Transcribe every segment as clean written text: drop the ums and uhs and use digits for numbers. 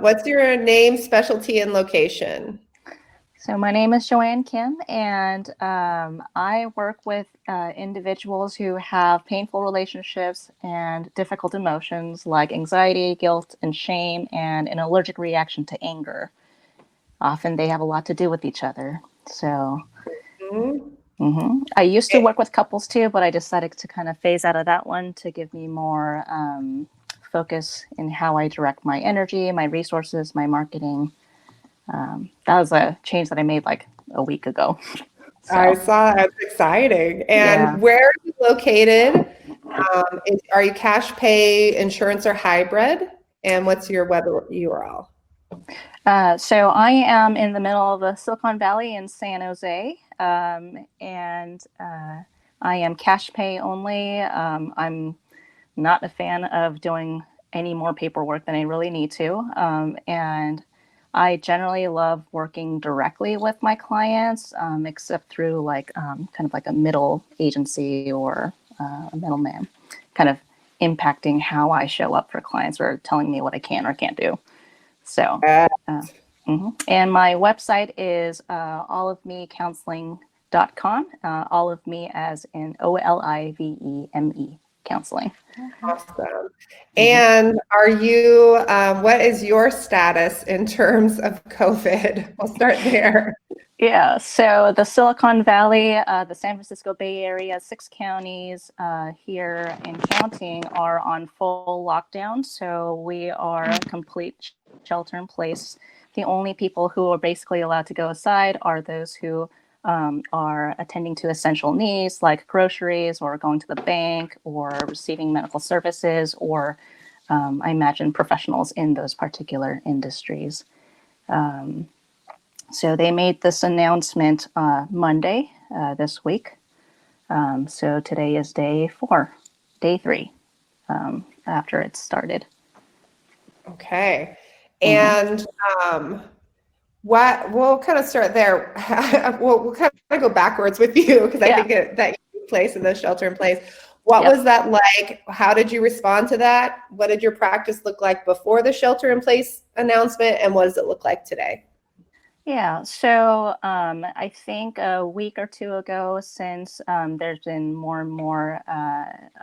What's your name, specialty, and location? So my name is Joanne Kim, and I work with individuals who have painful relationships and difficult emotions like anxiety, guilt, and shame, and an allergic reaction to anger. Often they have a lot to do with each other. So Mhm. I used to work with couples too, but I decided to kind of phase out of that one to give me more focus in how I direct my energy, my resources, my marketing. That was a change that I made like a week ago. I So saw that's exciting. yeah. And where are you located? Are you cash pay, insurance, or hybrid? And what's your web URL? So I am in the middle of the Silicon Valley in San Jose, and I am cash pay only. I'm not a fan of doing any more paperwork than I really need to, and I generally love working directly with my clients, except through like kind of like a middle agency or a middleman, kind of impacting how I show up for clients or telling me what I can or can't do. So, Uh, and my website is olivemecounseling.com. All of me as in OLIVEME counseling. awesome. Mm-hmm. And are you, what is your status in terms of COVID? We'll start there. Yeah, so the Silicon Valley, the San Francisco Bay Area, 6 counties here and counting are on full lockdown. So we are complete shelter in place. The only people who are basically allowed to go outside are those who are attending to essential needs like groceries or going to the bank or receiving medical services or I imagine professionals in those particular industries. So they made this announcement Monday this week. So today is day 3 after it started. Okay. Mm-hmm. And what we'll kind of start there. We'll kind of go backwards with you because I Yeah, think that you place in the shelter in place. What yep. was that like? How did you respond to that? What did your practice look like before the shelter in place announcement, and what does it look like today? Yeah, so I think a week or two ago, since there's been more and more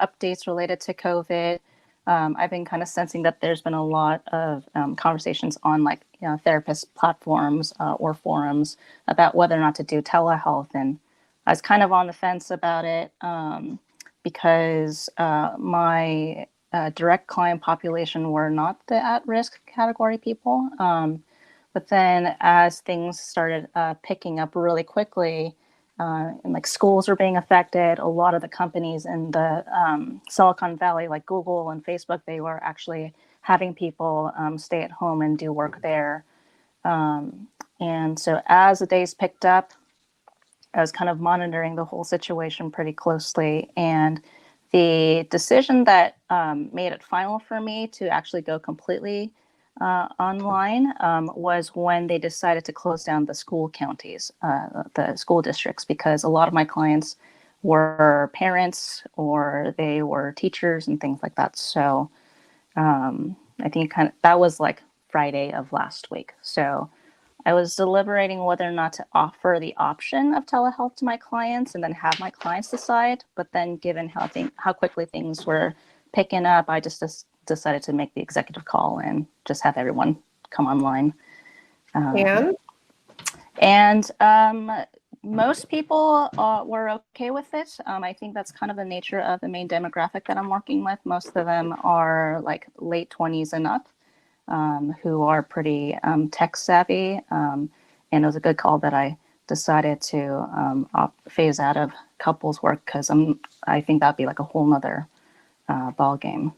updates related to COVID, I've been kind of sensing that there's been a lot of conversations on like therapist platforms or forums about whether or not to do telehealth, and I was kind of on the fence about it because my direct client population were not the at-risk category people. But then as things started picking up really quickly, and like schools are being affected, a lot of the companies in the Silicon Valley, like Google and Facebook, they were actually having people stay at home and do work there. And so as the days picked up, I was kind of monitoring the whole situation pretty closely. And the decision that made it final for me to actually go completely online was when they decided to close down the school counties, the school districts, because a lot of my clients were parents or they were teachers and things like that. So I think kind of that was like Friday of last week. So I was deliberating whether or not to offer the option of telehealth to my clients and then have my clients decide. But then, given how quickly things were picking up, I just decided to make the executive call and just have everyone come online. And And most people were okay with it. I think that's kind of the nature of the main demographic that I'm working with. Most of them are like late 20s and up, who are pretty tech savvy. And it was a good call that I decided to phase out of couples work because I think that'd be like a whole nother ball game.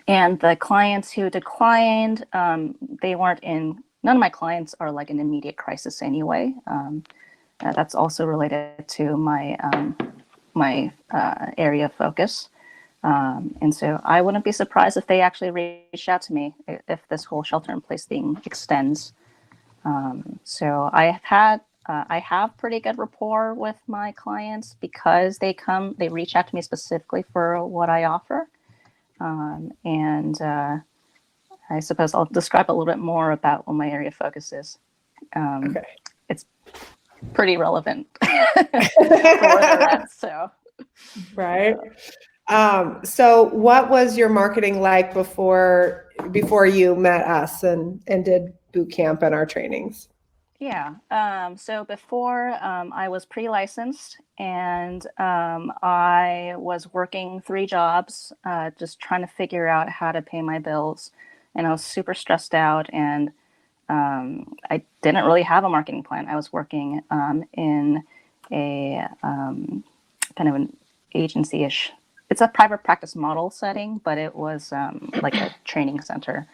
And the clients who declined, they weren't in. None of my clients are like an immediate crisis anyway. That's also related to my area of focus. And so I wouldn't be surprised if they actually reached out to me if this whole shelter in place thing extends. So I have pretty good rapport with my clients because they reach out to me specifically for what I offer. And I suppose I'll describe a little bit more about what my area of focus is. Okay. It's pretty relevant for where they're at. So, Right. So what was your marketing like before you met us and did boot camp and our trainings? yeah. So before I was pre-licensed and I was working 3 jobs, just trying to figure out how to pay my bills. And I was super stressed out and I didn't really have a marketing plan. I was working in a kind of an agency-ish. It's a private practice model setting, but it was like a training center,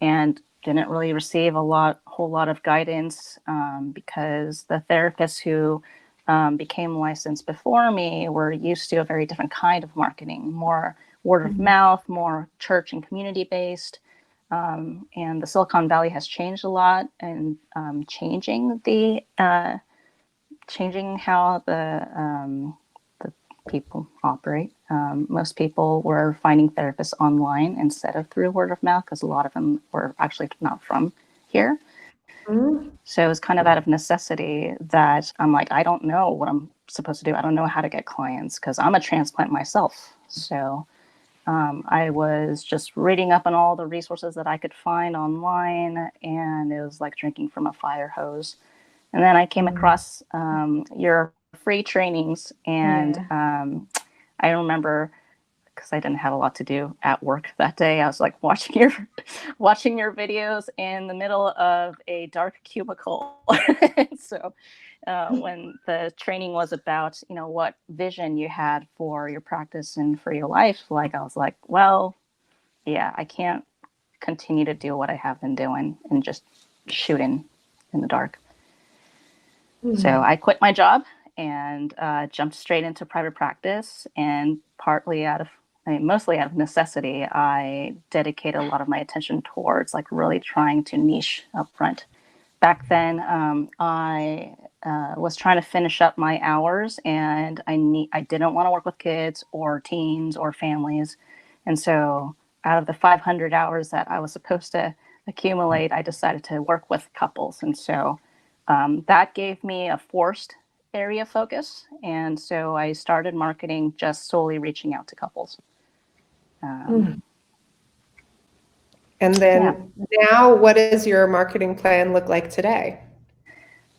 and didn't really receive whole lot of guidance because the therapists who became licensed before me were used to a very different kind of marketing, more word of mouth, more church and community based. And the Silicon Valley has changed a lot, and changing how the people operate. Most people were finding therapists online instead of through word of mouth because a lot of them were actually not from here. Mm-hmm. So it was kind of out of necessity that I'm like, I don't know what I'm supposed to do. I don't know how to get clients because I'm a transplant myself. So I was just reading up on all the resources that I could find online, and it was like drinking from a fire hose. And then I came across your free trainings, and I remember because I didn't have a lot to do at work that day. I was like watching your videos in the middle of a dark cubicle. So when the training was about, what vision you had for your practice and for your life, like I was like, well, yeah, I can't continue to do what I have been doing and just shooting in the dark. So I quit my job and jumped straight into private practice. And mostly out of necessity, I dedicated a lot of my attention towards like really trying to niche up front. Back then, I was trying to finish up my hours, and I didn't want to work with kids or teens or families, and so out of the 500 hours that I was supposed to accumulate, I decided to work with couples, and so that gave me a forced area focus, and so I started marketing just solely reaching out to couples. And Yeah. then now, what does your marketing plan look like today?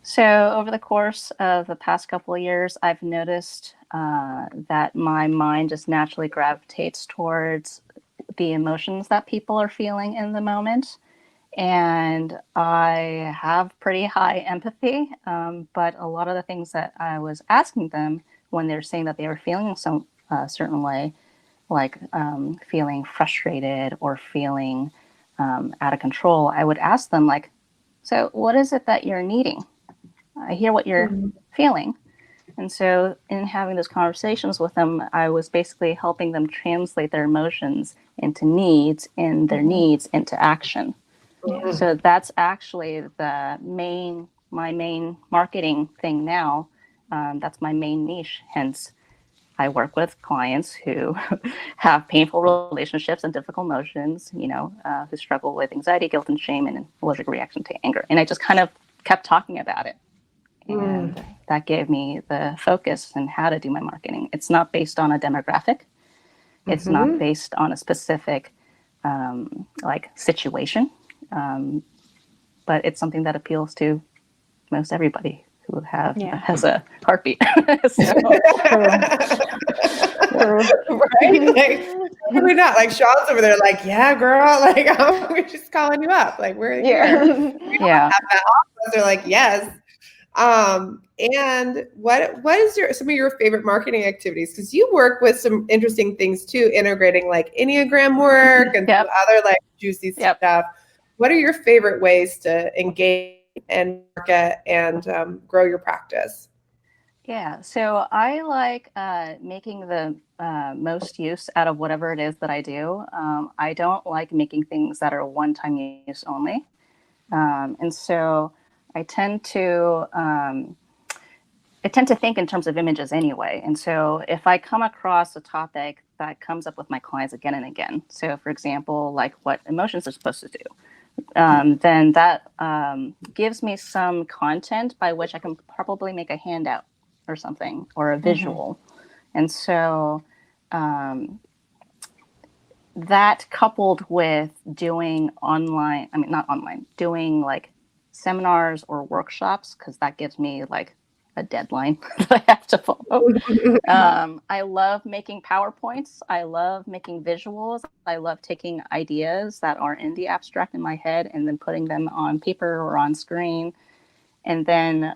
So over the course of the past couple of years, I've noticed that my mind just naturally gravitates towards the emotions that people are feeling in the moment. And I have pretty high empathy, but a lot of the things that I was asking them when they're saying that they were feeling some certain way, like feeling frustrated or feeling out of control, I would ask them like, so what is it that you're needing? I hear what you're feeling. And so, in having those conversations with them, I was basically helping them translate their emotions into needs and their needs into action. Yeah. So that's actually my main marketing thing now. That's my main niche. Hence, I work with clients who have painful relationships and difficult emotions, who struggle with anxiety, guilt, and shame, and an allergic reaction to anger. And I just kind of kept talking about it. And that gave me the focus and how to do my marketing. It's not based on a demographic. It's not based on a specific situation, but it's something that appeals to most everybody who has a heartbeat. Right? Like, we're not like Sean's over there, like, yeah, girl, like we're just calling you up, like we're here. We all have that office. They're like, yes. And what is some of your favorite marketing activities? Because you work with some interesting things too, integrating like Enneagram work and some other like juicy stuff. What are your favorite ways to engage and market and grow your practice? Yeah, so I like making the most use out of whatever it is that I do. I don't like making things that are one-time use only. And so I tend to I tend to think in terms of images anyway. And so if I come across a topic that comes up with my clients again and again, so for example, like what emotions are supposed to do, then that gives me some content by which I can probably make a handout or something, or a visual. And so that coupled with doing doing like seminars or workshops, because that gives me like a deadline that I have to follow. I love making PowerPoints. I love making visuals. I love taking ideas that are in the abstract in my head and then putting them on paper or on screen. And then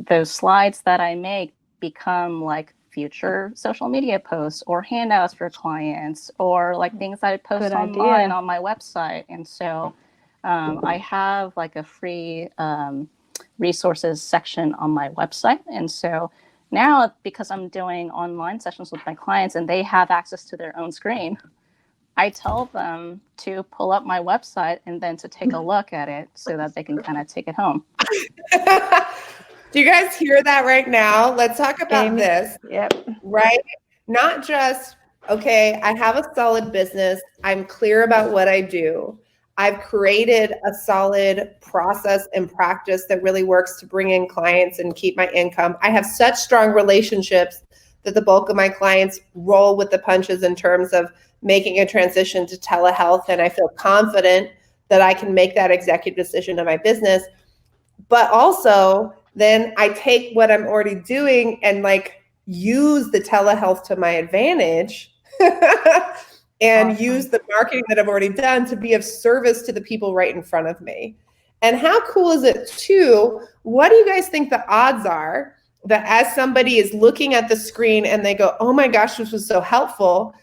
those slides that I make become like future social media posts or handouts for clients, or like things that I post online on my website. And so I have like a free resources section on my website. And so now, because I'm doing online sessions with my clients and they have access to their own screen, I tell them to pull up my website and then to take a look at it so that they can kind of take it home. Do you guys hear that right now? Let's talk about this. Yep. Right? Not just, okay, I have a solid business. I'm clear about what I do. I've created a solid process and practice that really works to bring in clients and keep my income. I have such strong relationships that the bulk of my clients roll with the punches in terms of making a transition to telehealth. And I feel confident that I can make that executive decision in my business. But also, then I take what I'm already doing and like use the telehealth to my advantage and use the marketing that I've already done to be of service to the people right in front of me. And how cool is it too? What do you guys think the odds are that as somebody is looking at the screen and they go, oh my gosh, this was so helpful,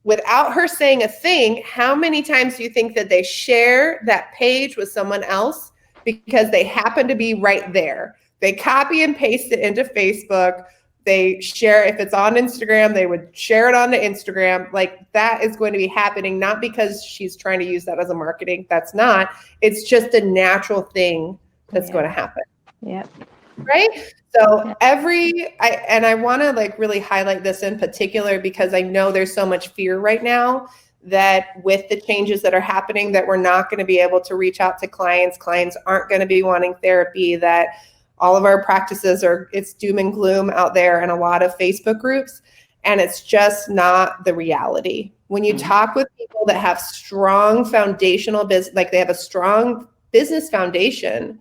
without her saying a thing, how many times do you think that they share that page with someone else because they happen to be right there? They copy and paste it into Facebook. They share, if it's on Instagram, they would share it onto Instagram. Like that is going to be happening, not because she's trying to use that as a marketing. That's not. It's just a natural thing that's going to happen. Yep. Right? So I want to like really highlight this in particular because I know there's so much fear right now that with the changes that are happening that we're not going to be able to reach out to clients. Clients aren't going to be wanting therapy, that all of our practices it's doom and gloom out there in a lot of Facebook groups. And it's just not the reality. When you talk with people that have strong foundational business, like they have a strong business foundation,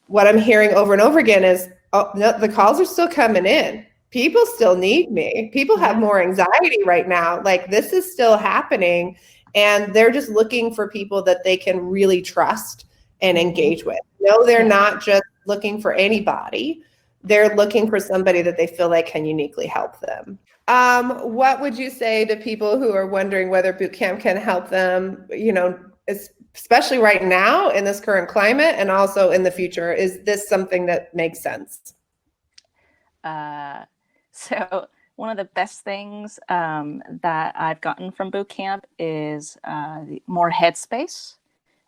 what I'm hearing over and over again is, oh, no, the calls are still coming in. People still need me. People have more anxiety right now. Like this is still happening. And they're just looking for people that they can really trust and engage with. No, they're not just looking for anybody. They're looking for somebody that they feel like can uniquely help them. What would you say to people who are wondering whether bootcamp can help them, especially right now in this current climate and also in the future? Is this something that makes sense? So one of the best things that I've gotten from bootcamp is more headspace,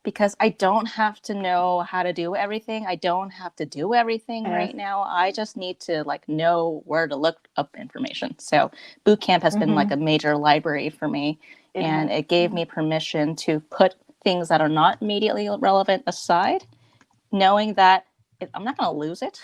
because I don't have to know how to do everything. I don't have to do everything right now. I just need to like know where to look up information. So bootcamp has been like a major library for me, and it gave me permission to put things that are not immediately relevant aside, knowing that I'm not going to lose it.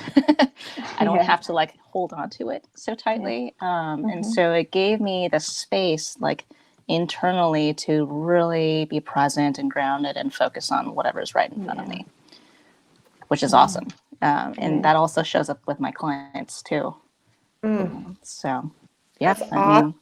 I don't have to like hold on to it so tightly. And so it gave me the space like internally to really be present and grounded and focus on whatever's right in front of me, which is awesome. And that also shows up with my clients too. So yeah, That's awesome.